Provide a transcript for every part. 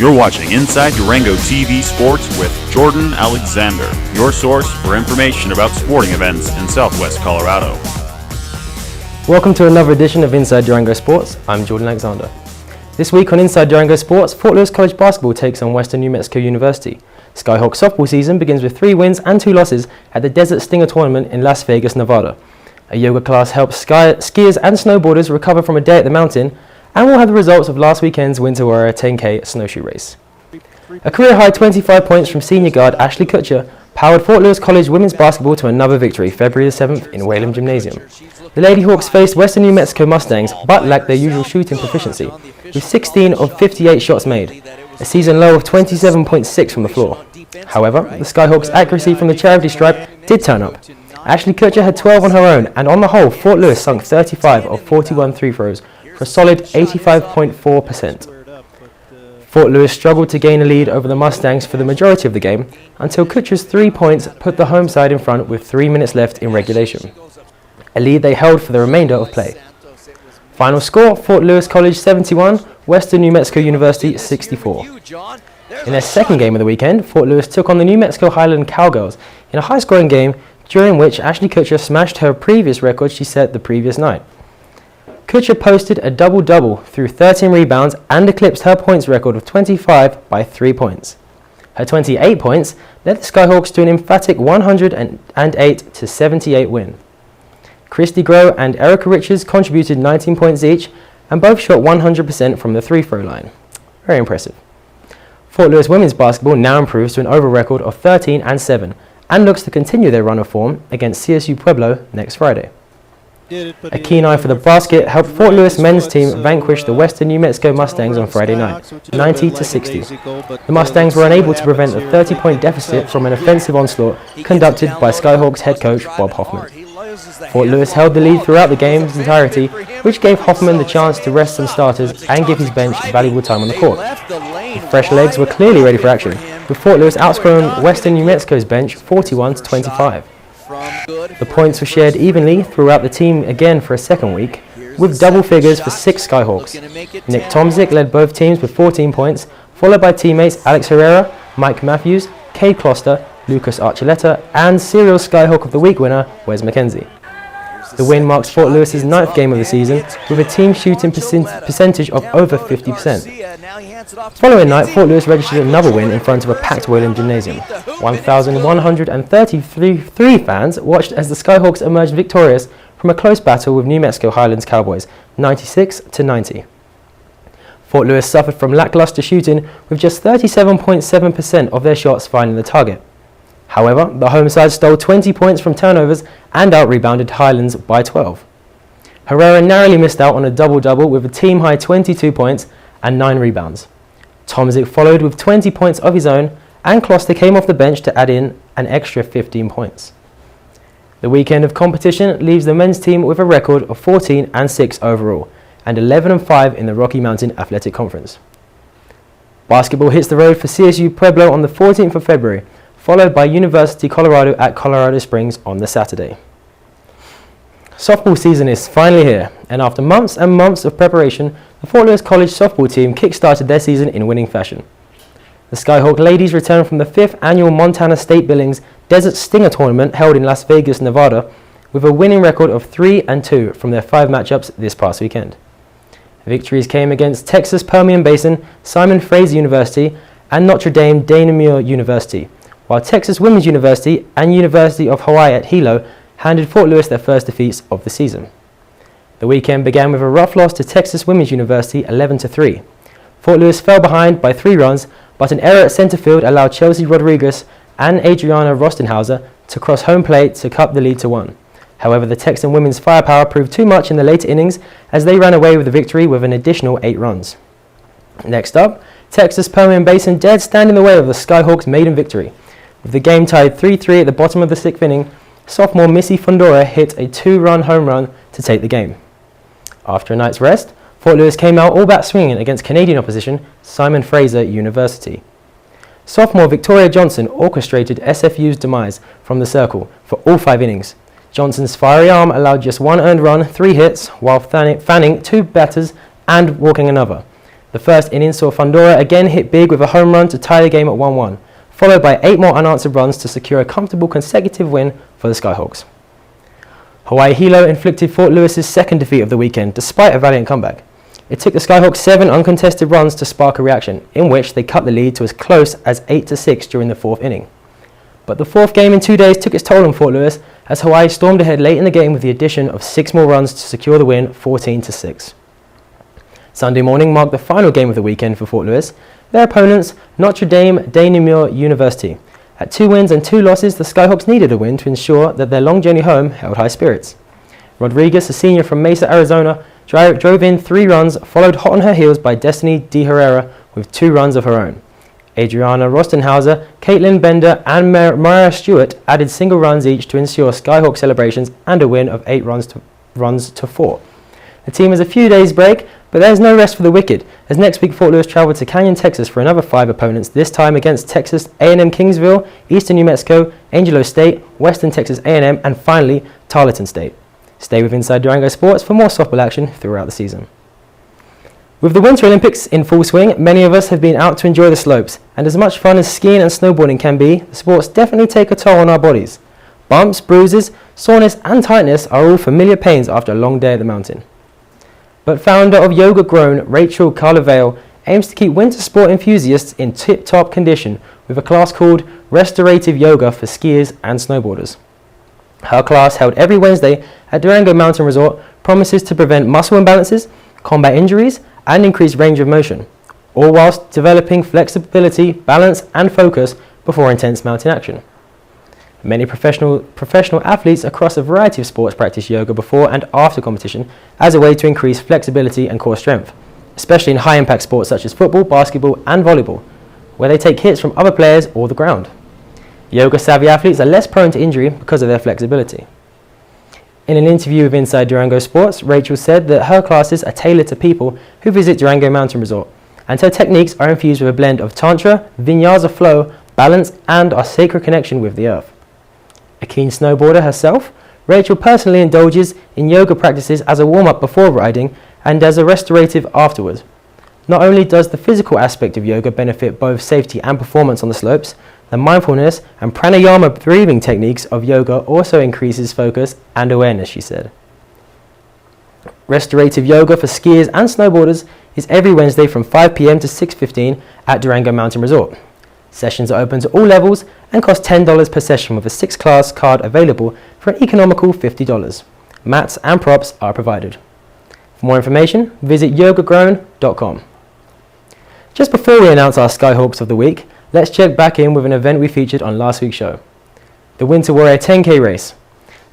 You're watching Inside Durango TV Sports with Jordan Alexander, your source for information about sporting events in Southwest Colorado. Welcome to another edition of Inside Durango Sports. I'm Jordan Alexander. This week on Inside Durango Sports, Fort Lewis College basketball takes on Western New Mexico University. Skyhawk softball season begins with 3 wins and 2 losses at the Desert Stinger Tournament in Las Vegas, Nevada. A yoga class helps skiers and snowboarders recover from a day at the mountain, and we'll have the results of last weekend's Winter Warrior 10K Snowshoe Race. A career-high 25 points from senior guard Ashley Kutcher powered Fort Lewis College women's basketball to another victory February the 7th in Whalum Gymnasium. The Lady Hawks faced Western New Mexico Mustangs but lacked their usual shooting proficiency, with 16 of 58 shots made, a season low of 27.6 from the floor. However, the Skyhawks' accuracy from the charity stripe did turn up. Ashley Kutcher had 12 on her own, and on the whole, Fort Lewis sunk 35 of 41 free throws for a solid 85.4%. Fort Lewis struggled to gain a lead over the Mustangs for the majority of the game until Kutcher's 3 points put the home side in front with 3 minutes left in regulation, a lead they held for the remainder of play. Final score, Fort Lewis College 71, Western New Mexico University 64. In their second game of the weekend, Fort Lewis took on the New Mexico Highland Cowgirls in a high-scoring game during which Ashley Kutcher smashed her previous record she set the previous night. Kutcher posted a double-double through 13 rebounds and eclipsed her points record of 25 by 3 points. Her 28 points led the Skyhawks to an emphatic 108-78 win. Christy Groh and Erica Richards contributed 19 points each, and both shot 100% from the three-throw line. Very impressive. Fort Lewis women's basketball now improves to an overall record of 13-7 and looks to continue their run of form against CSU Pueblo next Friday. A keen eye for the basket helped Fort Lewis men's team vanquish the Western New Mexico Mustangs on Friday night, 90-60. The Mustangs were unable to prevent a 30-point deficit from an offensive onslaught conducted by Skyhawks head coach Bob Hoffman. Fort Lewis held the lead throughout the game's entirety, which gave Hoffman the chance to rest some starters and give his bench valuable time on the court. The fresh legs were clearly ready for action, with Fort Lewis outscoring Western New Mexico's bench 41-25. The points were shared evenly throughout the team again for a second week, with double figures for 6 Skyhawks. Nick Tomzik led both teams with 14 points, followed by teammates Alex Herrera, Mike Matthews, Cade Closter, Lucas Archuleta, and serial Skyhawk of the Week winner Wes McKenzie. The win marks Fort Lewis's 9th game of the season, with a team shooting percentage of over 50%. Following night, Fort Lewis registered another win in front of a packed Whalum Gymnasium. 1,133 fans watched as the Skyhawks emerged victorious from a close battle with New Mexico Highlands Cowboys, 96-90. Fort Lewis suffered from lackluster shooting, with just 37.7% of their shots finding the target. However, the home side stole 20 points from turnovers and out-rebounded Highlands by 12. Herrera narrowly missed out on a double-double with a team-high 22 points and 9 rebounds. Tomzik followed with 20 points of his own, and Closter came off the bench to add in an extra 15 points. The weekend of competition leaves the men's team with a record of 14-6 overall, and 11-5 in the Rocky Mountain Athletic Conference. Basketball hits the road for CSU Pueblo on the 14th of February, followed by University Colorado at Colorado Springs on the Saturday. Softball season is finally here, and after months and months of preparation, the Fort Lewis College softball team kick-started their season in winning fashion. The Skyhawk ladies returned from the 5th annual Montana State Billings Desert Stinger Tournament held in Las Vegas, Nevada, with a winning record of 3-2 from their 5 matchups this past weekend. Victories came against Texas Permian Basin, Simon Fraser University, and Notre Dame Dana Muir University, while Texas Women's University and University of Hawaii at Hilo handed Fort Lewis their first defeats of the season. The weekend began with a rough loss to Texas Women's University 11-3. Fort Lewis fell behind by 3 runs, but an error at center field allowed Chelsea Rodriguez and Adriana Rostenhauser to cross home plate to cut the lead to 1. However, the Texan women's firepower proved too much in the later innings as they ran away with the victory with an additional 8 runs. Next up, Texas Permian Basin dared stand in the way of the Skyhawks' maiden victory. With the game tied 3-3 at the bottom of the 6th inning, sophomore Missy Fundora hit a 2-run home run to take the game. After a night's rest, Fort Lewis came out all bat swinging against Canadian opposition Simon Fraser University. Sophomore Victoria Johnson orchestrated SFU's demise from the circle for all 5 innings. Johnson's fiery arm allowed just 1 earned run, 3 hits, while fanning 2 batters and walking another. The first inning saw Fundora again hit big with a home run to tie the game at 1-1, followed by 8 more unanswered runs to secure a comfortable consecutive win for the Skyhawks. Hawaii Hilo inflicted Fort Lewis's second defeat of the weekend, despite a valiant comeback. It took the Skyhawks 7 uncontested runs to spark a reaction, in which they cut the lead to as close as 8-6 during the 4th inning. But the 4th game in 2 days took its toll on Fort Lewis, as Hawaii stormed ahead late in the game with the addition of 6 more runs to secure the win, 14-6. Sunday morning marked the final game of the weekend for Fort Lewis. Their opponents, Notre Dame de Namur University. At 2 wins and 2 losses, the Skyhawks needed a win to ensure that their long journey home held high spirits. Rodriguez, a senior from Mesa, Arizona, drove in 3 runs, followed hot on her heels by Destiny De Herrera with 2 runs of her own. Adriana Rostenhauser, Caitlin Bender and Mariah Stewart added single runs each to ensure Skyhawk celebrations and a win of 8 runs to 4. The team has a few days break, but there's no rest for the wicked, as next week Fort Lewis travel to Canyon, Texas for another 5 opponents, this time against Texas A&M Kingsville, Eastern New Mexico, Angelo State, Western Texas A&M, and finally Tarleton State. Stay with Inside Durango Sports for more softball action throughout the season. With the Winter Olympics in full swing, many of us have been out to enjoy the slopes, and as much fun as skiing and snowboarding can be, the sports definitely take a toll on our bodies. Bumps, bruises, soreness and tightness are all familiar pains after a long day at the mountain. But founder of Yoga Grown, Rachel Carlevale, aims to keep winter sport enthusiasts in tip-top condition with a class called Restorative Yoga for skiers and snowboarders. Her class, held every Wednesday at Durango Mountain Resort, promises to prevent muscle imbalances, combat injuries, and increase range of motion, all whilst developing flexibility, balance, and focus before intense mountain action. Many professional athletes across a variety of sports practice yoga before and after competition as a way to increase flexibility and core strength, especially in high-impact sports such as football, basketball, and volleyball, where they take hits from other players or the ground. Yoga-savvy athletes are less prone to injury because of their flexibility. In an interview with Inside Durango Sports, Rachel said that her classes are tailored to people who visit Durango Mountain Resort, and her techniques are infused with a blend of Tantra, Vinyasa flow, balance, and our sacred connection with the earth. A keen snowboarder herself, Rachel personally indulges in yoga practices as a warm-up before riding and as a restorative afterwards. Not only does the physical aspect of yoga benefit both safety and performance on the slopes, the mindfulness and pranayama breathing techniques of yoga also increases focus and awareness, she said. Restorative yoga for skiers and snowboarders is every Wednesday from 5 p.m. to 6:15 at Durango Mountain Resort. Sessions are open to all levels and cost $10 per session with a 6-class card available for an economical $50. Mats and props are provided. For more information, visit yogagrown.com. Just before we announce our Skyhawks of the week, let's check back in with an event we featured on last week's show. The Winter Warrior 10K race.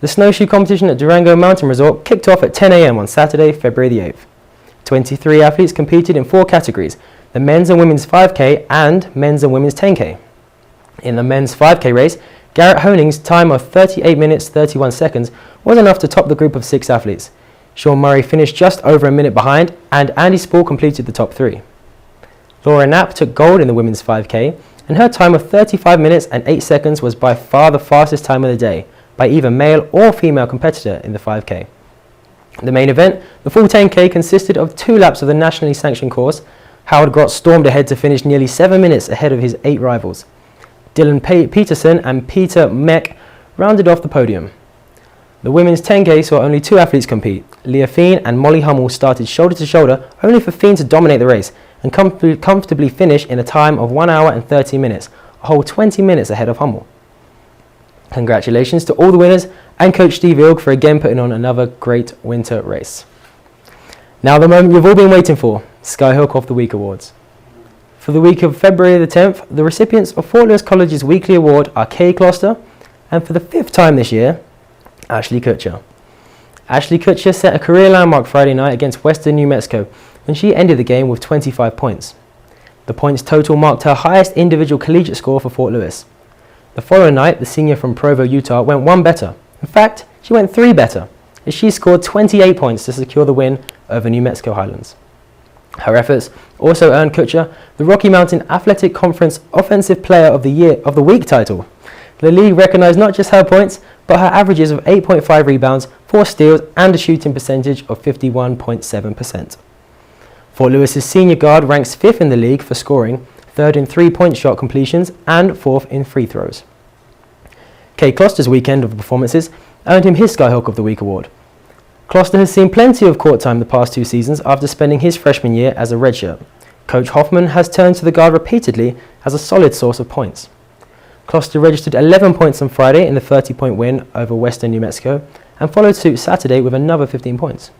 The snowshoe competition at Durango Mountain Resort kicked off at 10 a.m. on Saturday, February the 8th. 23 athletes competed in 4 categories, the men's and women's 5K and men's and women's 10K. In the men's 5K race, Garrett Honing's time of 38 minutes 31 seconds was enough to top the group of 6 athletes. Sean Murray finished just over a minute behind, and Andy Spall completed the top 3. Laura Knapp took gold in the women's 5K, and her time of 35 minutes and 8 seconds was by far the fastest time of the day by either male or female competitor in the 5K. The main event, the full 10K, consisted of 2 laps of the nationally sanctioned course. Howard Grott stormed ahead to finish nearly 7 minutes ahead of his 8 rivals. Dylan Peterson and Peter Meck rounded off the podium. The women's 10K saw only 2 athletes compete. Leah Feen and Molly Hummel started shoulder to shoulder, only for Feen to dominate the race and comfortably finish in a time of 1 hour and 30 minutes, a whole 20 minutes ahead of Hummel. Congratulations to all the winners and Coach Steve Ilg for again putting on another great winter race. Now the moment you've all been waiting for, Skyhawk of the Week Awards. For the week of February the 10th, the recipients of Fort Lewis College's weekly award are Kay Kloster, and for the 5th time this year, Ashley Kutcher. Ashley Kutcher set a career landmark Friday night against Western New Mexico when she ended the game with 25 points. The points total marked her highest individual collegiate score for Fort Lewis. The following night, the senior from Provo, Utah, went 1 better. In fact, she went 3 better, as she scored 28 points to secure the win over New Mexico Highlands. Her efforts also earned Kutcher the Rocky Mountain Athletic Conference Offensive Player of the Week title. The league recognized not just her points, but her averages of 8.5 rebounds, 4 steals, and a shooting percentage of 51.7%. Fort Lewis's senior guard ranks 5th in the league for scoring, 3rd in 3-point shot completions and 4th in free throws. Cade Closter's weekend of performances earned him his Skyhawk of the Week award. Closter has seen plenty of court time the past 2 seasons after spending his freshman year as a redshirt. Coach Hoffman has turned to the guard repeatedly as a solid source of points. Closter registered 11 points on Friday in the 30-point win over Western New Mexico and followed suit Saturday with another 15 points.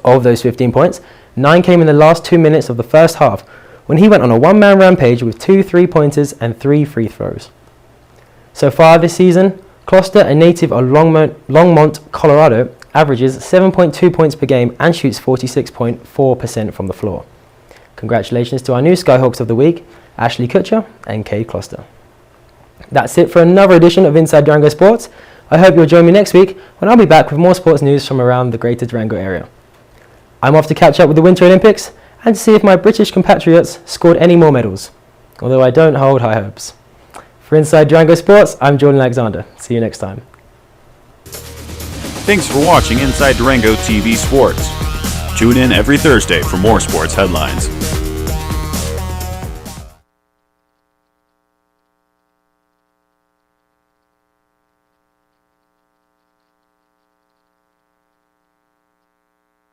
Of those 15 points, 9 came in the last 2 minutes of the first half when he went on a one-man rampage with 2 3-pointers and 3 free throws. So far this season, Closter, a native of Longmont, Colorado, averages 7.2 points per game and shoots 46.4% from the floor. Congratulations to our new Skyhawks of the Week, Ashley Kutcher and Cade Closter. That's it for another edition of Inside Durango Sports. I hope you'll join me next week when I'll be back with more sports news from around the greater Durango area. I'm off to catch up with the Winter Olympics and to see if my British compatriots scored any more medals, although I don't hold high hopes. For Inside Durango Sports, I'm Jordan Alexander. See you next time. Thanks for watching Inside Durango TV Sports. Tune in every Thursday for more sports headlines.